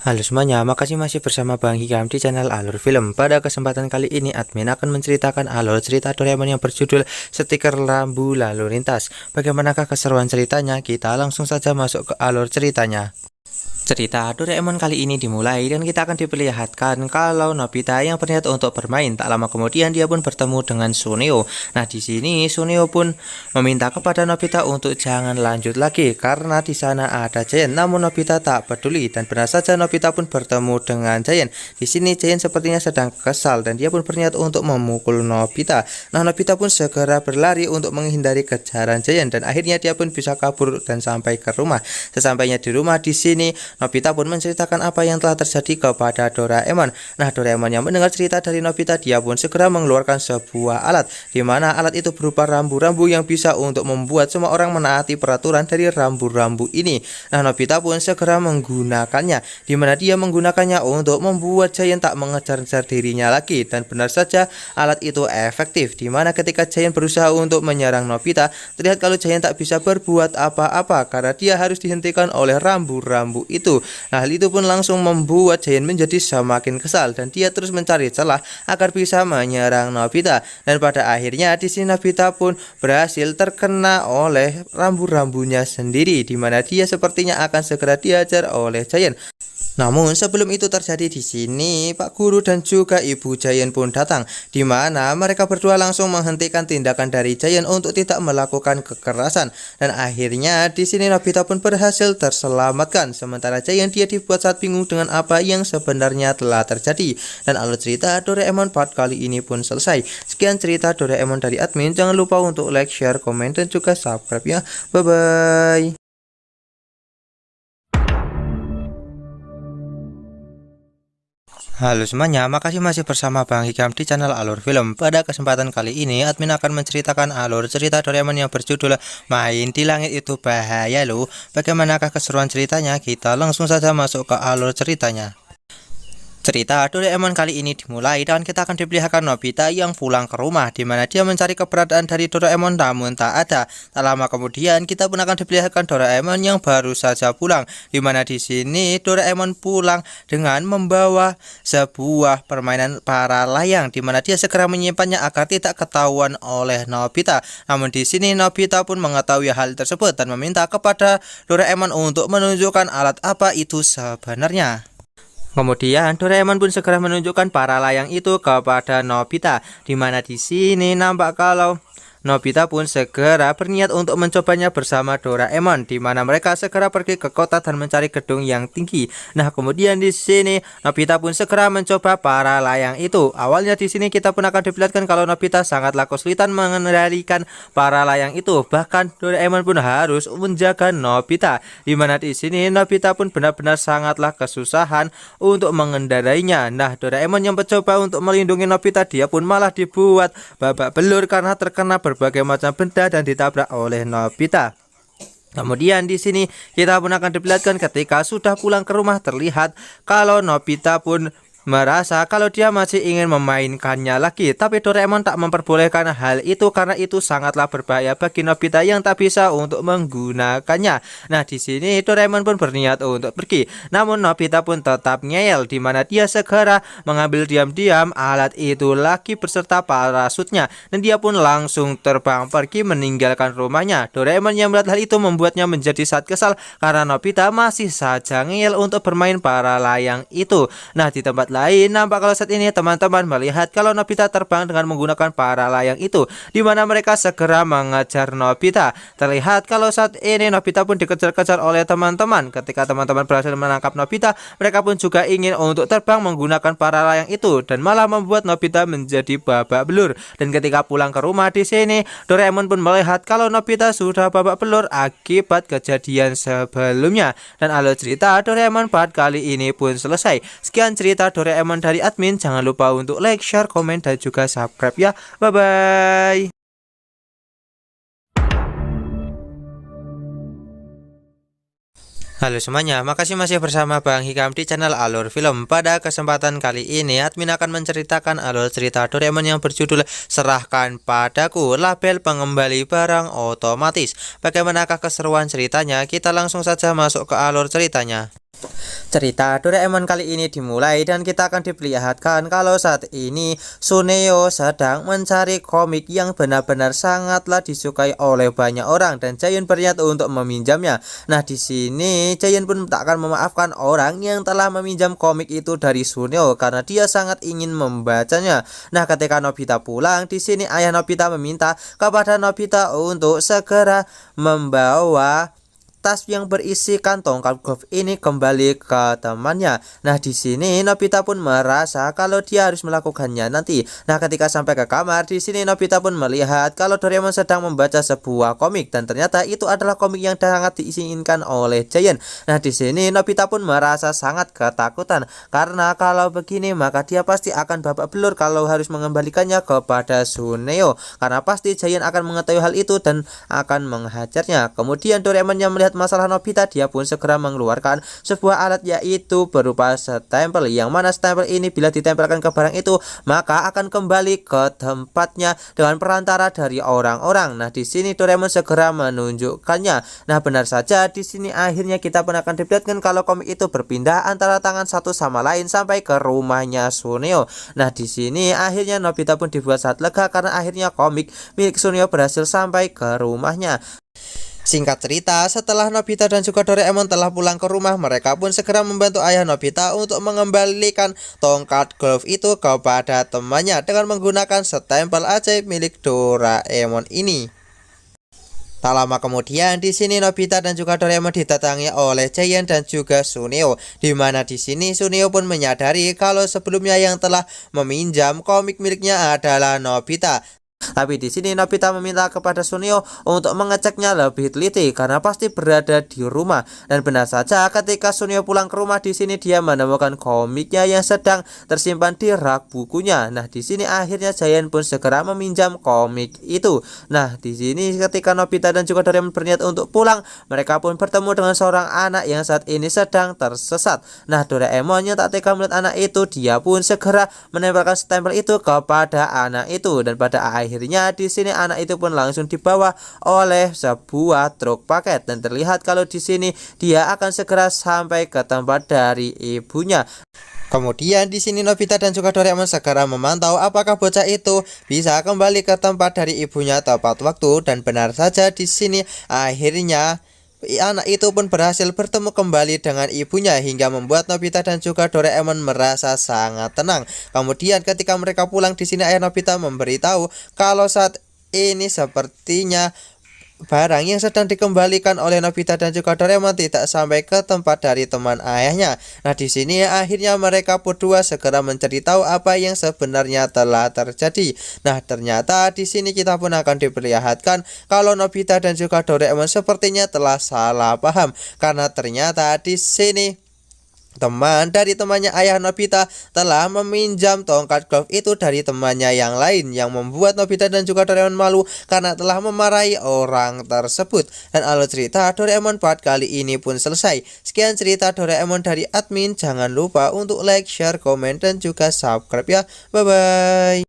Halo semuanya, makasih masih bersama Bang Hikam di channel Alur Film. Pada kesempatan kali ini, admin akan menceritakan alur cerita Doraemon yang berjudul Stiker Rambu Lalu Lintas. Bagaimanakah keseruan ceritanya? Kita langsung saja masuk ke alur ceritanya. Cerita Doraemon kali ini dimulai dan kita akan diperlihatkan kalau Nobita yang berniat untuk bermain. Tak lama kemudian dia pun bertemu dengan Suneo. Nah, di sini Suneo pun meminta kepada Nobita untuk jangan lanjut lagi karena di sana ada Giant. Namun Nobita tak peduli dan benar saja Nobita pun bertemu dengan Giant. Di sini Giant sepertinya sedang kesal dan dia pun berniat untuk memukul Nobita. Nah, Nobita pun segera berlari untuk menghindari kejaran Giant dan akhirnya dia pun bisa kabur dan sampai ke rumah. Sesampainya di rumah di sini Nobita pun menceritakan apa yang telah terjadi kepada Doraemon. Nah, Doraemon yang mendengar cerita dari Nobita, dia pun segera mengeluarkan sebuah alat, di mana alat itu berupa rambu-rambu yang bisa untuk membuat semua orang menaati peraturan dari rambu-rambu ini. Nah, Nobita pun segera menggunakannya, di mana dia menggunakannya untuk membuat Giant tak mengejar-ngejar dirinya lagi. Dan benar saja alat itu efektif, di mana ketika Giant berusaha untuk menyerang Nobita, terlihat kalau Giant tak bisa berbuat apa-apa karena dia harus dihentikan oleh rambu-rambu itu. Nah, hal itu pun langsung membuat Giant menjadi semakin kesal dan dia terus mencari celah agar bisa menyerang Nobita. Dan pada akhirnya di sini Nobita pun berhasil terkena oleh rambu-rambunya sendiri, di mana dia sepertinya akan segera diajar oleh Giant. Namun sebelum itu terjadi di sini, Pak Guru dan juga Ibu Giant pun datang, di mana mereka berdua langsung menghentikan tindakan dari Giant untuk tidak melakukan kekerasan. Dan akhirnya di sini Nobita pun berhasil terselamatkan, sementara Giant dia dibuat saat bingung dengan apa yang sebenarnya telah terjadi. Dan alur cerita Doraemon part kali ini pun selesai. Sekian cerita Doraemon dari admin. Jangan lupa untuk like, share, komen, dan juga subscribe ya. Bye bye. Halo semuanya, makasih masih bersama Bang Hikam di channel Alur Film. Pada kesempatan kali ini, admin akan menceritakan alur cerita Doraemon yang berjudul Main di Langit Itu Bahaya Loh. Bagaimanakah keseruan ceritanya? Kita langsung saja masuk ke alur ceritanya. Cerita Doraemon kali ini dimulai dan kita akan diperlihatkan Nobita yang pulang ke rumah, di mana dia mencari keberadaan dari Doraemon namun tak ada. Tak lama kemudian kita pun akan diperlihatkan Doraemon yang baru saja pulang, di mana di sini Doraemon pulang dengan membawa sebuah permainan para layang, di mana dia segera menyimpannya agar tidak ketahuan oleh Nobita. Namun di sini Nobita pun mengetahui hal tersebut dan meminta kepada Doraemon untuk menunjukkan alat apa itu sebenarnya. Kemudian Doraemon pun segera menunjukkan para layang itu kepada Nobita, di mana di sini nampak kalau Nobita pun segera berniat untuk mencobanya bersama Doraemon, di mana mereka segera pergi ke kota dan mencari gedung yang tinggi. Nah, kemudian di sini Nobita pun segera mencoba para layang itu. Awalnya di sini kita pun akan diperlihatkan kalau Nobita sangatlah kesulitan mengendalikan para layang itu. Bahkan Doraemon pun harus menjaga Nobita, di mana di sini Nobita pun benar-benar sangatlah kesusahan untuk mengendarainya. Nah, Doraemon yang mencoba untuk melindungi Nobita, dia pun malah dibuat babak belur karena terkena berbagai macam benda dan ditabrak oleh Nobita. Kemudian di sini kita pun akan diperlihatkan ketika sudah pulang ke rumah, terlihat kalau Nobita pun merasa kalau dia masih ingin memainkannya lagi, tapi Doraemon tak memperbolehkan hal itu karena itu sangatlah berbahaya bagi Nobita yang tak bisa untuk menggunakannya. Nah, di sini Doraemon pun berniat untuk pergi, namun Nobita pun tetap ngeyel, di mana dia segera mengambil diam-diam alat itu lagi beserta parasutnya dan dia pun langsung terbang pergi meninggalkan rumahnya. Doraemon yang melihat hal itu membuatnya menjadi sangat kesal karena Nobita masih saja ngeyel untuk bermain para layang itu. Nah, di tempat lain nampak kalau saat ini teman-teman melihat kalau Nobita terbang dengan menggunakan para layang itu, di mana mereka segera mengejar Nobita. Terlihat kalau saat ini Nobita pun dikejar-kejar oleh teman-teman. Ketika teman-teman berhasil menangkap Nobita, mereka pun juga ingin untuk terbang menggunakan para layang itu dan malah membuat Nobita menjadi babak belur. Dan ketika pulang ke rumah di sini, Doraemon pun melihat kalau Nobita sudah babak belur akibat kejadian sebelumnya. Dan alur cerita Doraemon part kali ini pun selesai. Sekian cerita Doraemon dari admin. Jangan lupa untuk like, share, komen, dan juga subscribe ya. Bye bye. Halo semuanya, makasih masih bersama Bang Hikam di channel Alur Film. Pada kesempatan kali ini, admin akan menceritakan alur cerita Doraemon yang berjudul Serahkan Padaku, label pengembali barang otomatis. Bagaimanakah keseruan ceritanya? Kita langsung saja masuk ke alur ceritanya. Cerita Doraemon kali ini dimulai dan kita akan diperlihatkan kalau saat ini Suneo sedang mencari komik yang benar-benar sangatlah disukai oleh banyak orang dan Jaehyun berniat untuk meminjamnya. Nah, di sini Jaehyun pun tak akan memaafkan orang yang telah meminjam komik itu dari Suneo karena dia sangat ingin membacanya. Nah, ketika Nobita pulang, di sini ayah Nobita meminta kepada Nobita untuk segera membawa tas yang berisi kantong golf ini kembali ke temannya. Nah, di sini Nobita pun merasa kalau dia harus melakukannya nanti. Nah, ketika sampai ke kamar, di sini Nobita pun melihat kalau Doraemon sedang membaca sebuah komik dan ternyata itu adalah komik yang sangat diinginkan oleh Jaehyun. Nah, di sini Nobita pun merasa sangat ketakutan karena kalau begini maka dia pasti akan babak belur kalau harus mengembalikannya kepada Suneo karena pasti Jaehyun akan mengetahui hal itu dan akan menghajarnya. Kemudian Doraemon yang melihat masalah Nobita, dia pun segera mengeluarkan sebuah alat yaitu berupa stempel, yang mana stempel ini bila ditempelkan ke barang itu maka akan kembali ke tempatnya dengan perantara dari orang-orang. Nah, di sini Doraemon segera menunjukkannya. Nah, benar saja di sini akhirnya kita pun akan diperlihatkan kalau komik itu berpindah antara tangan satu sama lain sampai ke rumahnya Suneo. Nah, di sini akhirnya Nobita pun dibuat sangat lega karena akhirnya komik milik Suneo berhasil sampai ke rumahnya. Singkat cerita, setelah Nobita dan juga Doraemon telah pulang ke rumah, mereka pun segera membantu ayah Nobita untuk mengembalikan tongkat golf itu kepada temannya dengan menggunakan stempel ajaib milik Doraemon ini. Tak lama kemudian, di sini Nobita dan juga Doraemon didatangi oleh Jaehyun dan juga Suneo, di mana di sini Suneo pun menyadari kalau sebelumnya yang telah meminjam komik miliknya adalah Nobita. Tapi di sini Nobita meminta kepada Suneo untuk mengeceknya lebih teliti karena pasti berada di rumah. Dan benar saja ketika Suneo pulang ke rumah, di sini dia menemukan komiknya yang sedang tersimpan di rak bukunya. Nah, di sini akhirnya Jaehyun pun segera meminjam komik itu. Nah, di sini ketika Nobita dan juga Doraemon berniat untuk pulang, mereka pun bertemu dengan seorang anak yang saat ini sedang tersesat. Nah, Doraemon yang tak tega melihat anak itu, dia pun segera menempelkan stempel itu kepada anak itu dan pada akhirnya di sini anak itu pun langsung dibawa oleh sebuah truk paket dan terlihat kalau di sini dia akan segera sampai ke tempat dari ibunya. Kemudian di sini Nobita dan juga Doraemon segera memantau apakah bocah itu bisa kembali ke tempat dari ibunya tepat waktu dan benar saja di sini akhirnya anak itu pun berhasil bertemu kembali dengan ibunya hingga membuat Nobita dan juga Doraemon merasa sangat tenang. Kemudian ketika mereka pulang, di sini ayah Nobita memberitahu kalau saat ini sepertinya barang yang sedang dikembalikan oleh Nobita dan juga Doraemon tidak sampai ke tempat dari teman ayahnya. Nah, di sini akhirnya mereka berdua segera mencari tahu apa yang sebenarnya telah terjadi. Nah, ternyata di sini kita pun akan diperlihatkan kalau Nobita dan juga Doraemon sepertinya telah salah paham karena ternyata di sini teman dari temannya ayah Nobita telah meminjam tongkat golf itu dari temannya yang lain, yang membuat Nobita dan juga Doraemon malu karena telah memarahi orang tersebut. Dan alur cerita Doraemon part kali ini pun selesai. Sekian cerita Doraemon dari admin. Jangan lupa untuk like, share, komen, dan juga subscribe ya. Bye bye.